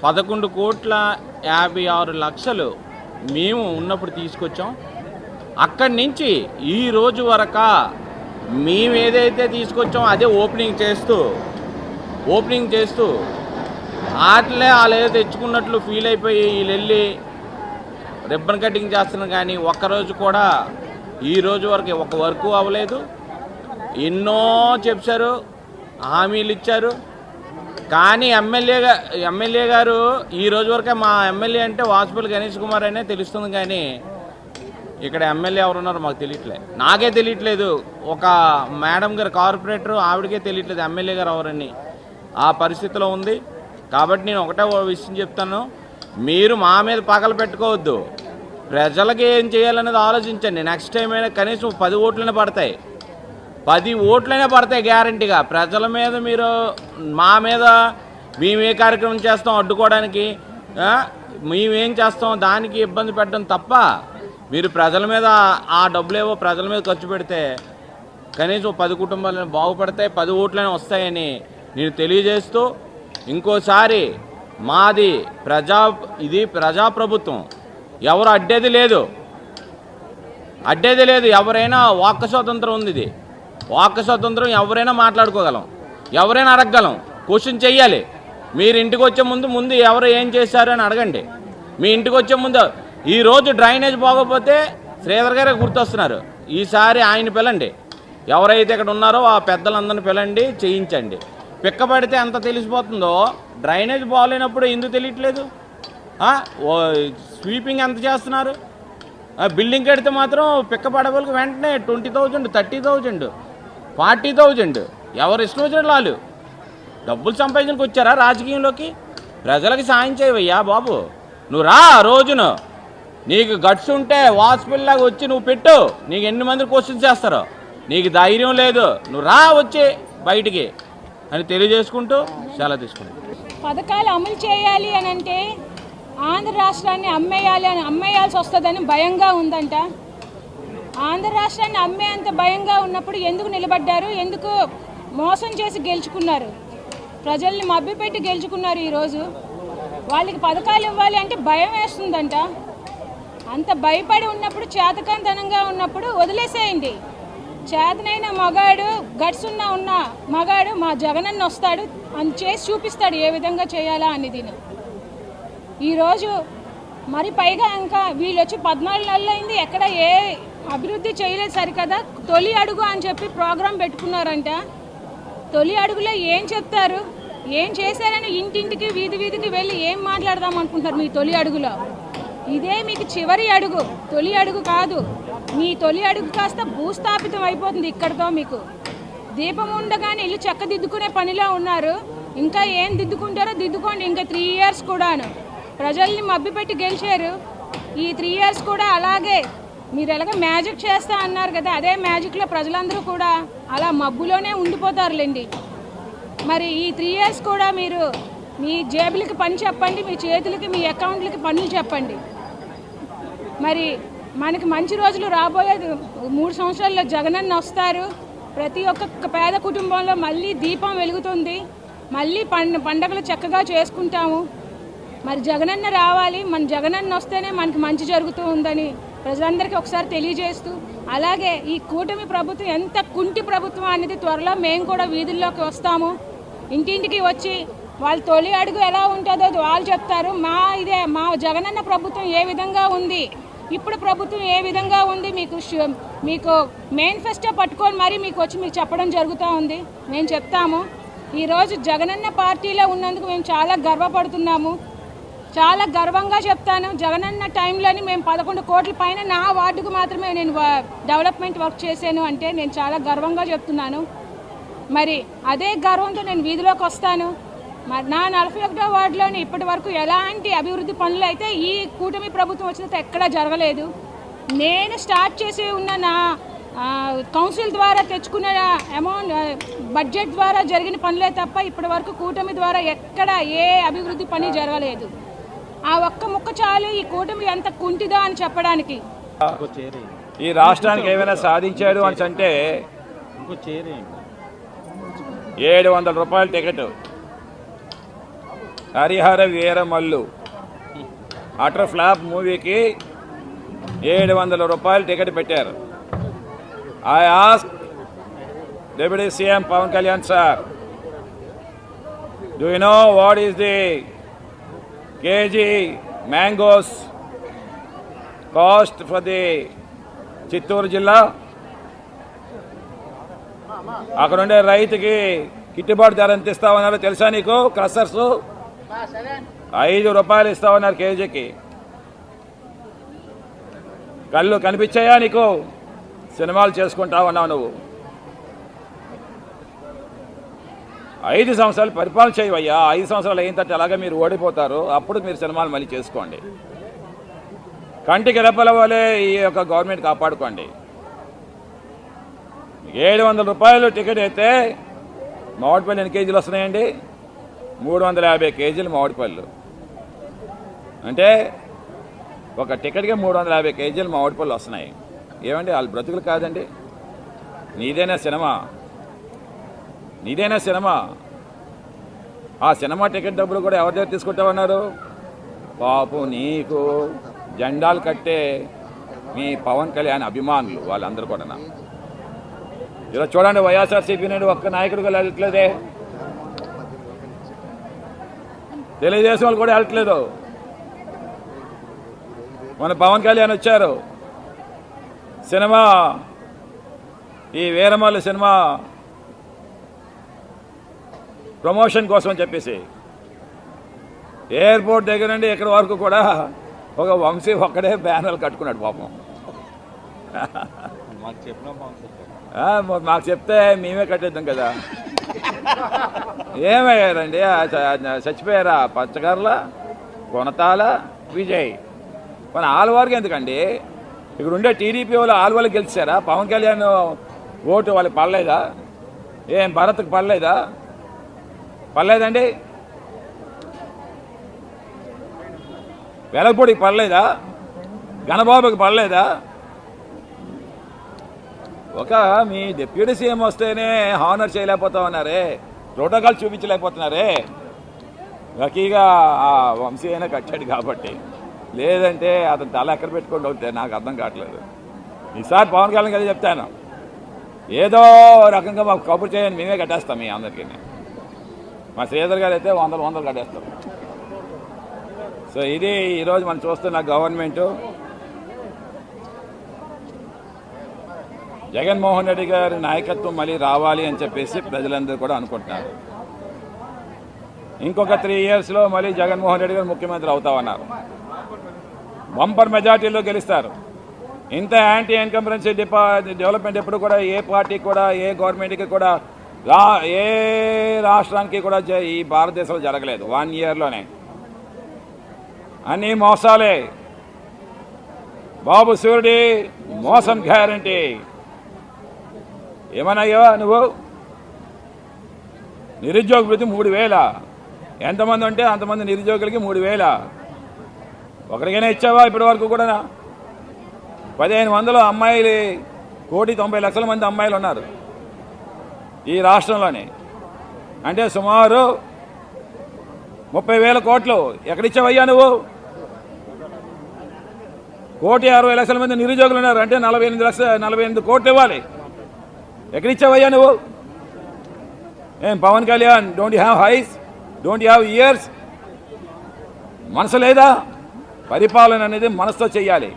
11,56,00,000 మేము ఉన్నప్పుడు తీసుకొచ్చాం. అక్కడి నుంచి ఈ రోజు వరకు మేము ఏదైతే తీసుకొచ్చామో అదే ఓపెనింగ్ చేస్తూ వాటిలే వాళ్ళు ఏదో తెచ్చుకున్నట్లు ఫీల్ అయిపోయి వీళ్ళు వెళ్ళి రిబ్బన్ కటింగ్ చేస్తున్నారు. కానీ ఒక్కరోజు కూడా ఈ రోజు వరకు ఒక వర్క్ అవ్వలేదు. ఎన్నో చెప్పారు, హామీలు ఇచ్చారు. కానీ ఎమ్మెల్యే గారు ఈ రోజు వరకే మా ఎమ్మెల్యే అంటే వాసుపల్లి గణేష్ కుమార్ అనే తెలుస్తుంది. కానీ ఇక్కడ ఎమ్మెల్యే ఎవరున్నారో మాకు తెలియట్లేదు. నాకే తెలియట్లేదు. ఒక మేడం గారు కార్పొరేటర్ ఆవిడకే తెలియట్లేదు ఎమ్మెల్యే గారు ఎవరని. ఆ పరిస్థితిలో ఉంది. కాబట్టి నేను ఒకటే విషయం చెప్తాను, మీరు మా మీద పగలు పెట్టుకోవద్దు. ప్రజలకి ఏం చేయాలనేది ఆలోచించండి. నెక్స్ట్ టైం అయినా కనీసం 10 ఓట్లనే పడతాయి, 10 ఓట్లనే పడతాయి గ్యారంటీగా. ప్రజల మీద మీరు మా మీద మేము ఏ కార్యక్రమం చేస్తాం అడ్డుకోవడానికి, మేమేం చేస్తాం దానికి ఇబ్బంది పెట్టడం తప్ప, మీరు ప్రజల మీద ఆ డబ్బులేవో ప్రజల మీద ఖర్చు పెడితే కనీసం 10 కుటుంబాలను బాగుపడతాయి, 10 ఓట్లనే వస్తాయని నేను తెలియజేస్తూ, ఇంకోసారి మాది ఇది ప్రజాప్రభుత్వం, ఎవరు అడ్డేది లేదు. ఎవరైనా వాక్ స్వాతంత్రం ఉంది. ఇది వాక్ స్వాతంత్రం, ఎవరైనా మాట్లాడుకోగలం, ఎవరైనా అడగగలం, క్వశ్చన్ చెయ్యాలి. మీరు ఇంటికి వచ్చే ముందు ఎవరు ఏం చేశారు అని అడగండి. మీ ఇంటికి వచ్చే ముందు ఈరోజు డ్రైనేజ్ బాగోపోతే శ్రీధర్ గారే గుర్తొస్తున్నారు. ఈసారి ఆయన పిలండి, ఎవరైతే ఇక్కడ ఉన్నారో ఆ పెద్దలందరినీ పిలండి, చేయించండి. పిక్కపడితే ఎంత తెలిసిపోతుందో డ్రైనేజ్ బాగాలేనప్పుడు ఎందుకు తెలియట్లేదు? స్వీపింగ్ ఎంత చేస్తున్నారు? బిల్డింగ్ కడితే మాత్రం పిక్కపడేవాళ్ళకి వెంటనే 20,000, 30,000, 40,000 ఎవరు ఇష్టం వచ్చినట్లు వాళ్ళు డబ్బులు సంపాదించడానికి వచ్చారా రాజకీయంలోకి? ప్రజలకి సాయం చేయవయ్యా బాబు. నువ్వు రా, రోజును నీకు గట్స్ ఉంటే వాసుపల్లిలాగా వచ్చి నువ్వు పెట్టు. నీకు ఎన్ని మంది క్వశ్చన్స్ చేస్తారో. నీకు ధైర్యం లేదు, నువ్వు రా వచ్చి బయటికి అని తెలియజేసుకుంటూ సెలవు తీసుకుంటాం. పథకాలు అమలు చేయాలి అని అంటే ఆంధ్ర రాష్ట్రాన్ని అమ్మేయాల్సి వస్తుందని భయంగా ఉందంట. ఆంధ్ర రాష్ట్రాన్ని అమ్మేంత భయంగా ఉన్నప్పుడు ఎందుకు నిలబడ్డారు? ఎందుకు మోసం చేసి గెలుచుకున్నారు? ప్రజల్ని మభ్యపెట్టి గెలుచుకున్నారు. ఈరోజు వాళ్ళకి పథకాలు ఇవ్వాలి అంటే భయం వేస్తుందంట. అంత భయపడి ఉన్నప్పుడు, చేతకాంతనంగా ఉన్నప్పుడు వదిలేసేయండి. చేతనైన మగాడు, గట్స్ ఉన్న మగాడు మా జగనన్న వస్తాడు, అని చేసి చూపిస్తాడు ఏ విధంగా చేయాలా అనేది. ఈరోజు మరి పైగా ఇంకా వీళ్ళు వచ్చి 14 నెలలు అయింది, ఎక్కడ ఏ అభివృద్ధి చేయలేదు సరికదా. తొలి అడుగు అని చెప్పి ప్రోగ్రాం పెట్టుకున్నారంట. తొలి అడుగులో ఏం చెప్తారు? ఏం చేశారని ఇంటింటికి వీధికి వెళ్ళి ఏం మాట్లాడదాం అనుకుంటారు? మీ తొలి అడుగులో ఇదే మీకు చివరి అడుగు, తొలి అడుగు కాదు. మీ తొలి అడుగు కాస్త భూస్థాపితం అయిపోతుంది ఇక్కడతో. మీకు దీపం ఉండగానే ఇల్లు చక్కదిద్దుకునే పనిలో ఉన్నారు. ఇంకా ఏం దిద్దుకుంటారో దిద్దుకోండి. ఇంకా 3 ఇయర్స్ కూడాను ప్రజల్ని మభ్యపెట్టి గెలిచారు. ఈ 3 ఇయర్స్ కూడా అలాగే మీరు ఎలాగ మ్యాజిక్ చేస్తా అన్నారు కదా, అదే మ్యాజిక్లో ప్రజలందరూ కూడా అలా మబ్బులోనే ఉండిపోతారులేండి. మరి ఈ 3 ఇయర్స్ కూడా మీరు మీ జేబులకి పని చెప్పండి, మీ చేతులకి, మీ అకౌంట్లకి పనులు చెప్పండి. మరి మనకి మంచి రోజులు రాబోయేది 3 సంవత్సరాల్లో జగనన్న వస్తారు. ప్రతి ఒక్క పేద కుటుంబంలో మళ్ళీ దీపం వెలుగుతుంది. మళ్ళీ పండగలు చక్కగా చేసుకుంటాము. మరి జగనన్న రావాలి, మన జగనన్న వస్తేనే మనకి మంచి జరుగుతూ ఉందని ప్రజలందరికీ ఒకసారి తెలియజేస్తూ, అలాగే ఈ కూటమి ప్రభుత్వం ఎంత కుంటి ప్రభుత్వం అనేది త్వరలో మేము కూడా వీధుల్లోకి వస్తాము. ఇంటింటికి వచ్చి వాళ్ళు తొలి అడుగు ఎలా ఉంటుందో వాళ్ళు చెప్తారు. మా జగనన్న ప్రభుత్వం ఏ విధంగా ఉంది, ఇప్పుడు ప్రభుత్వం ఏ విధంగా ఉంది, మీకు మేనిఫెస్టో పట్టుకొని మరీ మీకు వచ్చి మీకు చెప్పడం జరుగుతూ ఉంది. మేము చెప్తాము. ఈరోజు జగనన్న పార్టీలో ఉన్నందుకు మేము చాలా గర్వపడుతున్నాము. చాలా గర్వంగా చెప్తాను. జగనన్న టైంలోని మేము 11 కోట్ల పైన నా వార్డుకు మాత్రమే నేను డెవలప్మెంట్ వర్క్ చేశాను అంటే నేను చాలా గర్వంగా చెప్తున్నాను. మరి అదే గర్వంతో నేను వీధిలోకి వస్తాను. మరి నా 41వ వార్డులోని ఇప్పటి వరకు ఎలాంటి అభివృద్ధి పనులు అయితే ఈ కూటమి ప్రభుత్వం వచ్చినంత ఎక్కడా జరగలేదు. నేను స్టార్ట్ చేసి ఉన్న నా కౌన్సిల్ ద్వారా తెచ్చుకున్న అమౌంట్, బడ్జెట్ ద్వారా జరిగిన పనులే తప్ప ఇప్పటి వరకు కూటమి ద్వారా ఎక్కడ ఏ అభివృద్ధి పని జరగలేదు. ఆ ఒక్క ముక్క చాలు ఈ కూటమి ఎంత కుంటిదో అని చెప్పడానికి. ఈ రాష్ట్రానికి ఏమైనా సాధించాడు అని అంటే 700 రూపాయల ticket Harihara Veeramallu utter flop మూవీకి 700 రూపాయలు టికెట్ పెట్టారు. I ask deputy CM Pawan Kalyan sir, do you know what is the KG mangoes cost for the Chittoor zilla? అక్కడ ఉండే రైతుకి గిట్టుబాటు ధర ఎంత ఇస్తామన్నారో తెలుసా నీకు? క్రషర్స్ 5 రూపాయలు ఇస్తామన్నారు కేజీకి. కళ్ళు కనిపించాయా నీకు? సినిమాలు చేసుకుంటా ఉన్నావు నువ్వు. 5 సంవత్సరాలు పరిపాలన చేయవయ్యా. 5 సంవత్సరాలు అయిన తర్వాత అలాగే మీరు ఓడిపోతారు. అప్పుడు మీరు సినిమాలు మళ్ళీ చేసుకోండి. కంటికి రెప్పల వలె ఈ యొక్క గవర్నమెంట్ కాపాడుకోండి. 700 రూపాయలు టికెట్ అయితే మామిడిపళ్ళు ఎన్ని కేజీలు వస్తున్నాయండి? 350 కేజీలు మామిడిపళ్ళు. అంటే ఒక టికెట్కి 350 కేజీలు మామిడిపళ్ళు వస్తున్నాయి. ఏమండి వాళ్ళ బ్రతుకులు కాదండి? నీదైనా సినిమా, నీదైనా సినిమా. ఆ సినిమా టికెట్ డబ్బులు కూడా ఎవరి దగ్గర తీసుకుంటామన్నారు? పాపం నీకు జెండాలు కట్టే మీ పవన్ కళ్యాణ్ అభిమానులు వాళ్ళందరూ కూడా. ఈరోజు చూడండి, వైఎస్ఆర్సీపీ నుండి ఒక్క నాయకుడు కూడా వెళ్ళట్లేదే. తెలుగుదేశం వాళ్ళు కూడా వెళ్ళట్లేదు. మన పవన్ కళ్యాణ్ వచ్చారు సినిమా, ఈ వీరమల్లు సినిమా ప్రమోషన్ కోసం అని చెప్పేసి ఎయిర్పోర్ట్ దగ్గర నుండి ఇక్కడి వరకు కూడా ఒక వంశీ ఒక్కడే బ్యానర్లు కట్టుకున్నాడు పాపం. మాకు చెప్తే మేమే కట్టేద్దాం కదా. ఏమయ్యారండి? చచ్చిపోయారా? పచ్చకర్ల, కొనతాల, విజయ్. మన ఆల్వారికి ఎందుకండి? ఇక్కడ ఉండే టీడీపీ వాళ్ళు ఆల్వాళ్ళకి గెలిచారా? పవన్ కళ్యాణ్ ఓటు వాళ్ళకి పడలేదా? ఏం భరత్కి పడలేదా? పడలేదండి. వెలగపూడికి పడలేదా? గణబాబుకి పడలేదా? ఒక మీ డిప్యూటీ సీఎం వస్తేనే హానర్ చేయలేకపోతా ఉన్నారే, ప్రోటోకాల్ చూపించలేకపోతున్నారే. లక్కీగా ఆ వంశీ అయినా కట్టాడు కాబట్టి, లేదంటే అతను తల ఎక్కడ పెట్టుకుంటూ ఉంటే నాకు అర్థం కావట్లేదు. ఈసారి పవన్ కళ్యాణ్ కదా చెప్తాను, ఏదో రకంగా మాకు కబుర్ చేయని మేమే కట్టేస్తాం మీ అందరికీ. మా శ్రీధర్ గారు అయితే 100 కట్టేస్తాం. సో ఇది ఈరోజు మనం చూస్తున్న గవర్నమెంటు. జగన్మోహన్ రెడ్డి గారి నాయకత్వం మళ్ళీ రావాలి అని చెప్పేసి ప్రజలందరూ కూడా అనుకుంటున్నారు. ఇంకొక 3 ఇయర్స్లో మళ్ళీ జగన్మోహన్ రెడ్డి గారు ముఖ్యమంత్రి అవుతామన్నారు. బంపర్ మెజార్టీలో గెలుస్తారు. ఇంత యాంటీ ఎన్కంపరెన్సీ డెవలప్మెంట్ ఎప్పుడు కూడా ఏ పార్టీకి కూడా, ఏ గవర్నమెంట్కి కూడా, ఏ రాష్ట్రానికి కూడా ఈ భారతదేశంలో జరగలేదు. 1 ఇయర్లోనే అన్నీ మోసాలే. బాబు సూర్యుడి మోసం గ్యారంటీ. ఏమన్నాయో నువ్వు? నిరుద్యోగ వృత్తి 3000. ఎంతమంది ఉంటే అంతమంది నిరుద్యోగులకి 3000. ఒకరికైనా ఇచ్చావా ఇప్పటి వరకు కూడా? 1500 అమ్మాయిలు, 1,90,00,000 మంది అమ్మాయిలు ఉన్నారు ఈ రాష్ట్రంలోనే. అంటే సుమారు 30,000 కోట్లు ఎక్కడిచ్చావయ్యా నువ్వు? 1,60,00,000 మంది నిరుద్యోగులు ఉన్నారు. అంటే 48 కోట్లు ఇవ్వాలి. ఎక్కడిచ్చావయ్యా నువ్వు? ఏం Pawan Kalyan, don't you have eyes? Don't you have ears? మనసు లేదా? పరిపాలన అనేది మనసుతో చెయ్యాలి.